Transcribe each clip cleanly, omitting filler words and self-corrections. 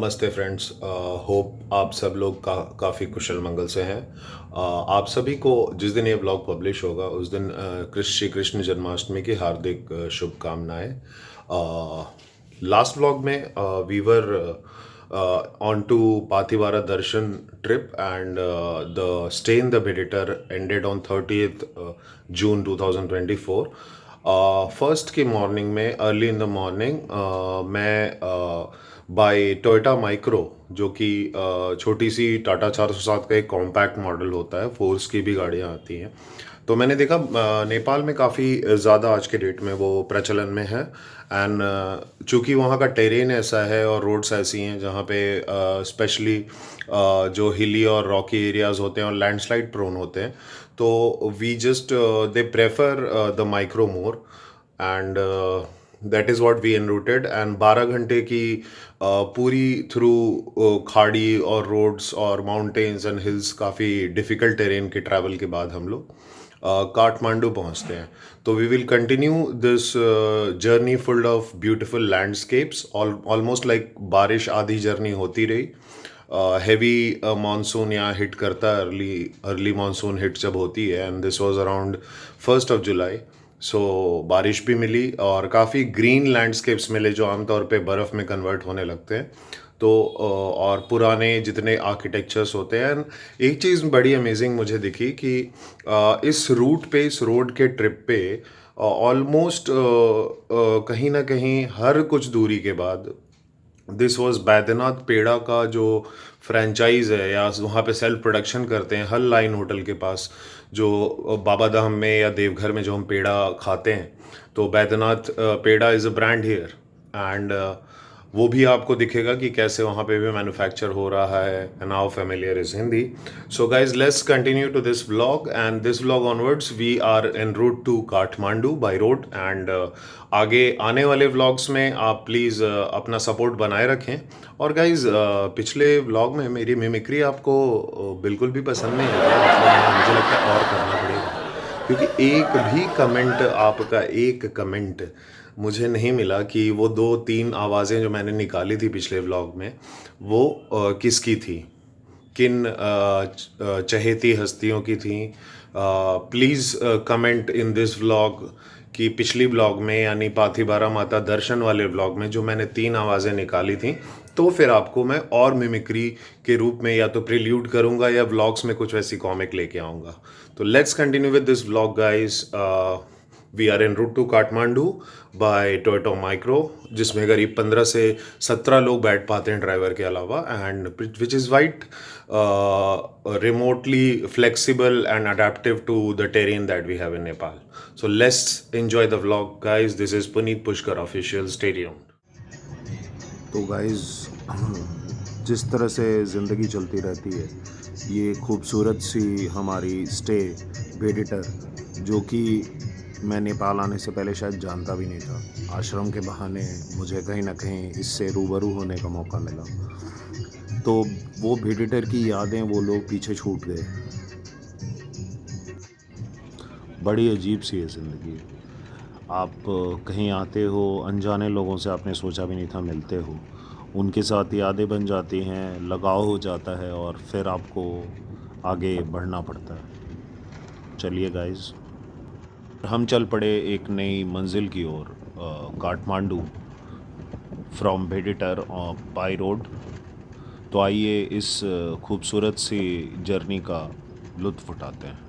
नमस्ते friends. Hope आप सब लोग काफ़ी कुशल मंगल से हैं। आप सभी को जिस दिन ये ब्लॉग पब्लिश होगा उस दिन श्री कृष्ण जन्माष्टमी की हार्दिक शुभकामनाएं। लास्ट ब्लॉग में we were on to Pathivara darshan trip and the stay in the Bhedetar ended on 30th June 2024। First की मॉर्निंग में अर्ली इन द मॉर्निंग मैं बाय टोयोटा माइक्रो, जो कि छोटी सी टाटा 407 का एक कॉम्पैक्ट मॉडल होता है, फोर्स की भी गाड़ियाँ आती हैं, तो मैंने देखा नेपाल में काफ़ी ज़्यादा आज के डेट में वो प्रचलन में है। एंड चूँकि वहाँ का टेरेन ऐसा है और रोड्स ऐसी हैं जहाँ पे स्पेशली जो हिली और रॉकी एरियाज़ होते हैं और लैंडस्लाइड प्रोन होते हैं, तो we just they prefer the micro more and that is what we enrouted. And 12 घंटे की पूरी थ्रू खाड़ी और रोड्स और माउंटेन्स एंड हिल्स, काफ़ी डिफ़िकल्ट टेरेन के ट्रैवल के बाद हम लोग काठमांडू पहुंचते हैं। तो we will continue this journey full of beautiful landscapes, almost like बारिश आधी जर्नी होती रही। हैवी मानसून यहाँ हिट करता है, अर्ली मानसून हिट जब होती है, एंड दिस वाज अराउंड 1 जुलाई। बारिश भी मिली और काफ़ी ग्रीन लैंडस्केप्स मिले जो आमतौर पे बर्फ़ में कन्वर्ट होने लगते हैं। तो और पुराने जितने आर्किटेक्चर्स होते हैं, एक चीज़ बड़ी अमेजिंग मुझे दिखी कि इस रूट पे, इस रोड के ट्रिप पे ऑलमोस्ट कहीं ना कहीं हर कुछ दूरी के बाद दिस वाज बैद्यनाथ पेड़ा का जो फ्रेंचाइज है, या वहाँ पे सेल्फ प्रोडक्शन करते हैं हल लाइन होटल के पास, जो बाबा धाम में या देवघर में जो हम पेड़ा खाते हैं, तो Baidyanath peda is a brand here. And वो भी आपको दिखेगा कि कैसे वहाँ पे भी मैन्युफैक्चर हो रहा है। And now familiar is Hindi. So guys, let's continue to this vlog, and this vlog onwards we are en route to Kathmandu by road. And आगे आने वाले व्लॉग्स में आप प्लीज़ अपना सपोर्ट बनाए रखें। और गाइज, पिछले व्लॉग में मेरी मिमिक्री आपको बिल्कुल भी पसंद नहीं आई, मतलब मुझे लगता है और करना पड़ेगा, क्योंकि एक भी कमेंट, आपका एक कमेंट मुझे नहीं मिला कि वो 2-3 आवाज़ें जो मैंने निकाली थी पिछले व्लॉग में, वो किसकी थी, किन चहेती हस्तियों की थी। Please comment in this vlog कि पिछली व्लॉग में, यानी पाथिबारा माता दर्शन वाले व्लॉग में, जो मैंने 3 आवाज़ें निकाली थी, तो फिर आपको मैं और मिमिक्री के रूप में या तो प्रिल्यूड करूँगा या व्लॉग्स में कुछ वैसी कॉमिक लेके आऊँगा। तो let's continue with this vlog guys. We are in route to Kathmandu by Toyota micro, जिसमें करीब 15 से 17 लोग बैठ पाते हैं ड्राइवर के अलावा, and which is white remotely flexible and adaptive to the terrain that we have in Nepal. So let's enjoy the vlog, guys. This is Puneet Pushkar official. Stay tuned. तो गाइस, जिस तरह से ज़िंदगी चलती रहती है, ये खूबसूरत सी हमारी स्टे बेडिटर, जो कि मैं नेपाल आने से पहले शायद जानता भी नहीं था, आश्रम के बहाने मुझे कहीं ना कहीं इससे रूबरू होने का मौका मिला। तो वो बेडिटर की यादें, वो लोग पीछे छूट गए। बड़ी अजीब सी है ज़िंदगी। आप कहीं आते हो, अनजाने लोगों से आपने सोचा भी नहीं था मिलते हो, उनके साथ यादें बन जाती हैं, लगाव हो जाता है, और फिर आपको आगे बढ़ना पड़ता है। चलिए गाइस, हम चल पड़े एक नई मंजिल की ओर, काठमांडू फ्रॉम बेडिटर बाय रोड। तो आइए इस खूबसूरत सी जर्नी का लुत्फ़ उठाते हैं।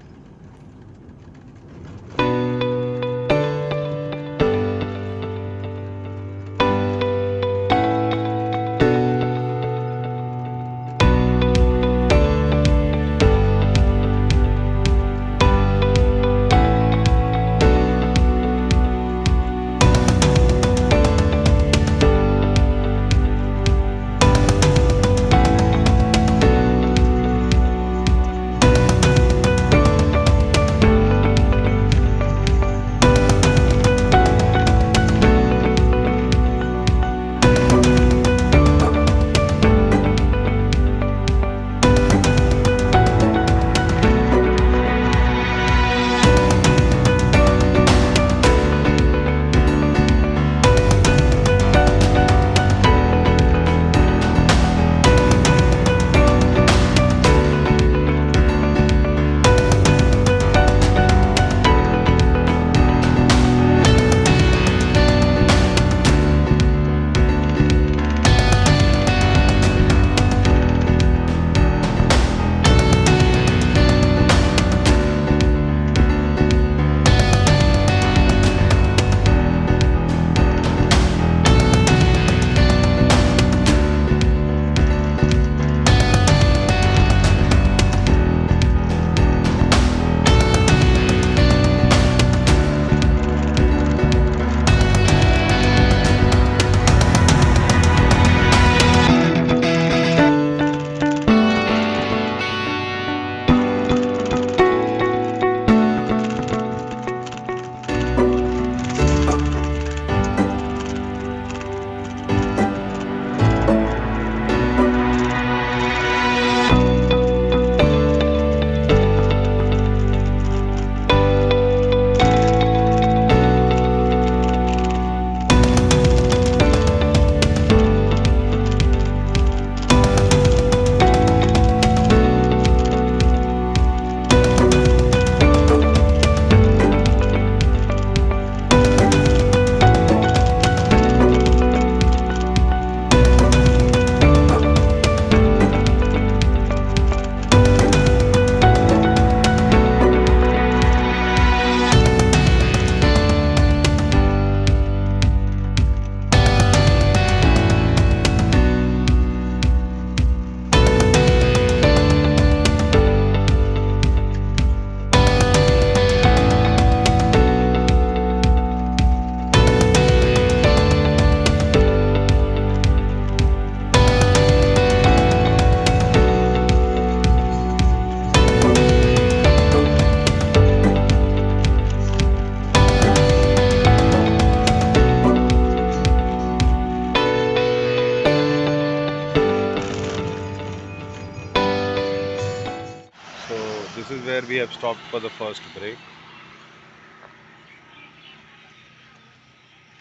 This is where we have stopped for the first break.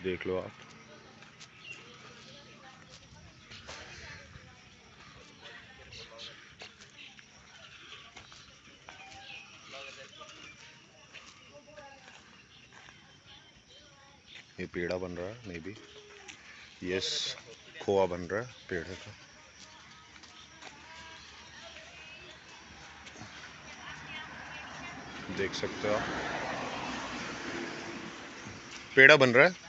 देख लो आप. ये पेड़ा बन रहा है, मे बी. यस, खोआ बन रहा है पेड़े का. देख सकते हो आप, पेड़ा बन रहा है.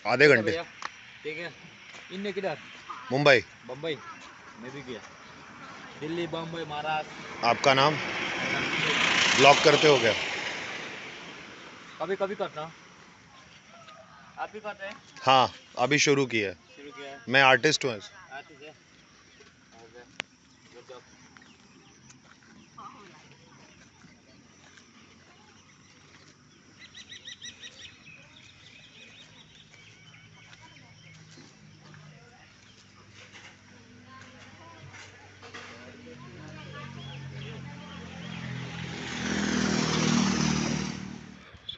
आधे घंटे. ठीक है. इनने किधर? मुंबई. बम्बई. मैं भी गया दिल्ली, बम्बई, महाराष्ट्र. आपका नाम? ब्लॉग करते हो क्या? कभी कभी करना. आप भी करते हैं? हाँ, अभी शुरू किया है. शुरू किया है. मैं आर्टिस्ट हूँ. आर्टिस्ट है. Okay, good job.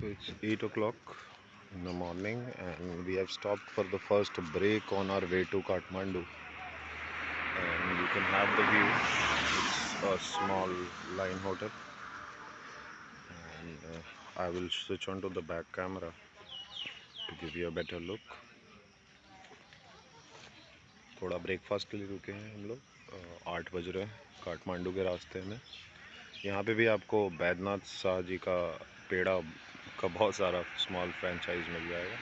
So it's 8 o'clock in the morning and we have stopped for the first break on our way to Kathmandu. And you can have the view. It's a small line hotel. And I will switch on to the back camera to give you a better look. थोड़ा breakfast के लिए रुके हैं हम लोग. 8 बज रहे हैं काठमांडू के रास्ते में. यहाँ पे भी आपको बैद्यनाथ शाह जी का पेड़ा का बहुत सारा स्मॉल फ्रेंचाइज मिल जाएगा.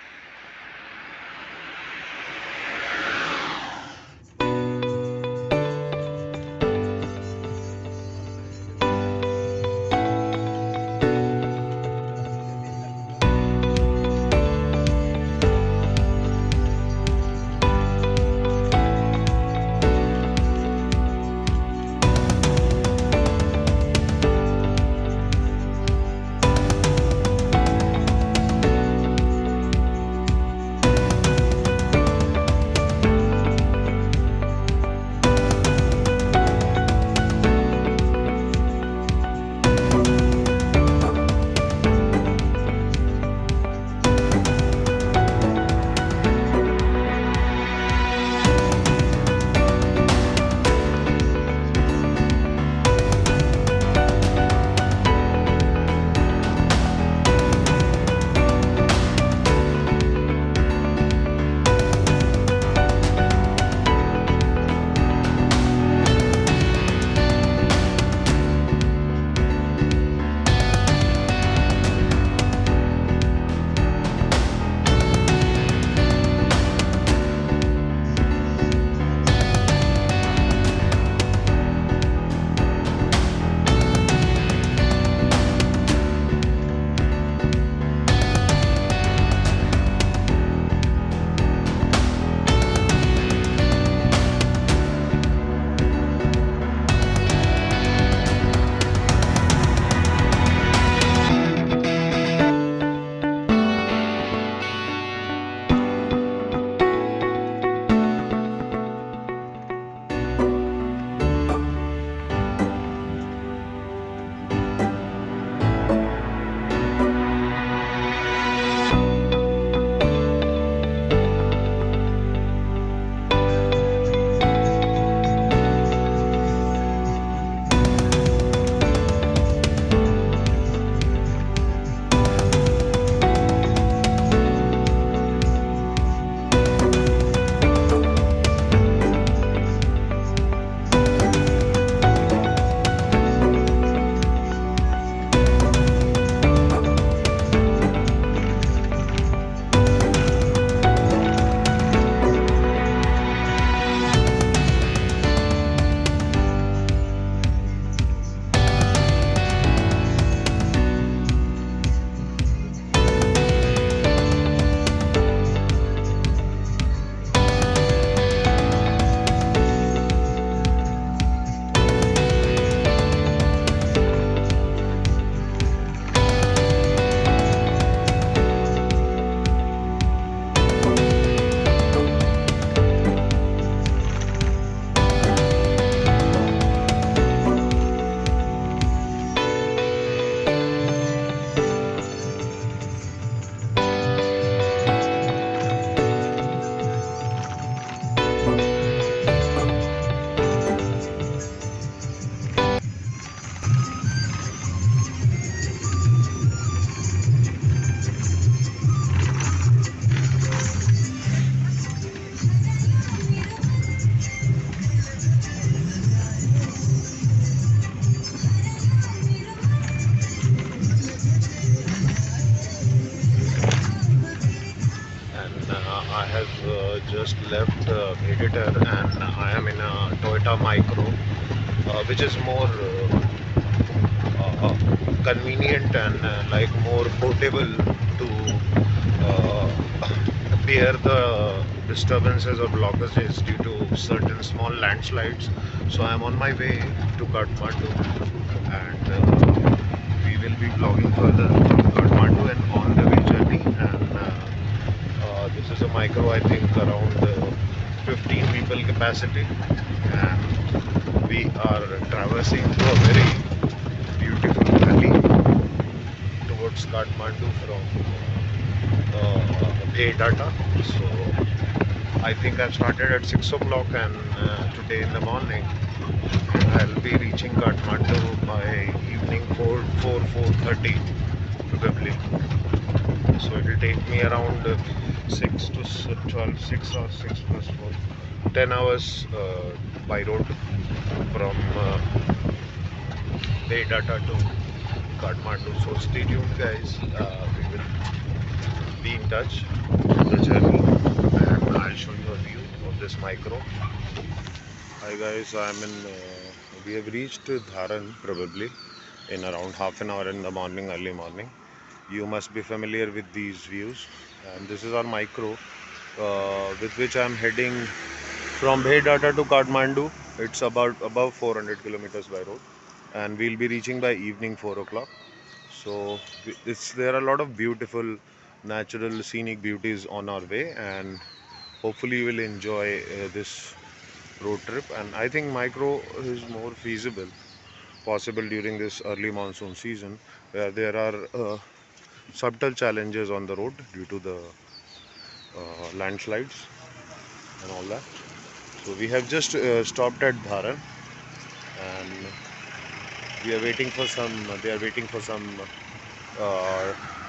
just left Predator and I am in a Toyota Micro, which is more convenient and like more portable to uh, bear the disturbances or blockages due to certain small landslides. So I am on my way to Kathmandu, and we will be vlogging further from Kathmandu and on the way journey. And this is a micro, I think around 15 people capacity, and we are traversing through a very beautiful valley towards Kathmandu from Bhedata. So I think I've started at 6 o'clock, and today in the morning I'll be reaching Kathmandu by evening 4:30 probably. So it will take me around 6 to 12, 6 or 6 plus 4, 10 hours by road from Bhedata to Kathmandu. So stay tuned, guys. We will be in touch on the journey, and I'll show you a view of this micro. Hi guys, I'm in. We have reached Dharan probably in around half an hour in the morning, early morning. You must be familiar with these views, and this is our micro with which I'm heading from Bhedata to Kathmandu. It's about above 400 kilometers by road, and we'll be reaching by evening 4 o'clock. So there are a lot of beautiful natural scenic beauties on our way, and hopefully you will enjoy this road trip. And I think micro is more feasible possible during this early monsoon season, where there are subtle challenges on the road due to the landslides and all that. So we have just stopped at Dharan, and we are waiting for some. They are waiting for some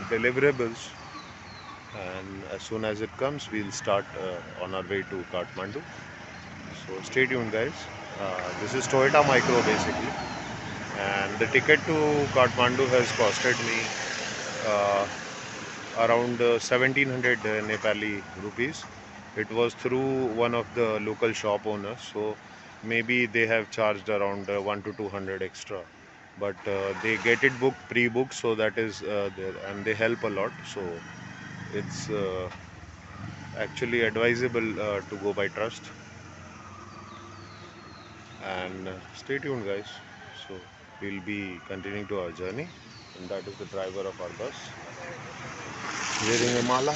deliverables, and as soon as it comes, we'll start on our way to Kathmandu. So stay tuned, guys. This is Toyota Micro basically, and the ticket to Kathmandu has costed me uh, around 1700 Nepali rupees. It was through one of the local shop owners, so maybe they have charged around 1 to 200 extra. But they get it booked, pre-booked, so that is there, and they help a lot. So it's actually advisable to go by trust. And stay tuned, guys. So we'll be continuing to our journey, and that is the driver of our bus wearing a mala.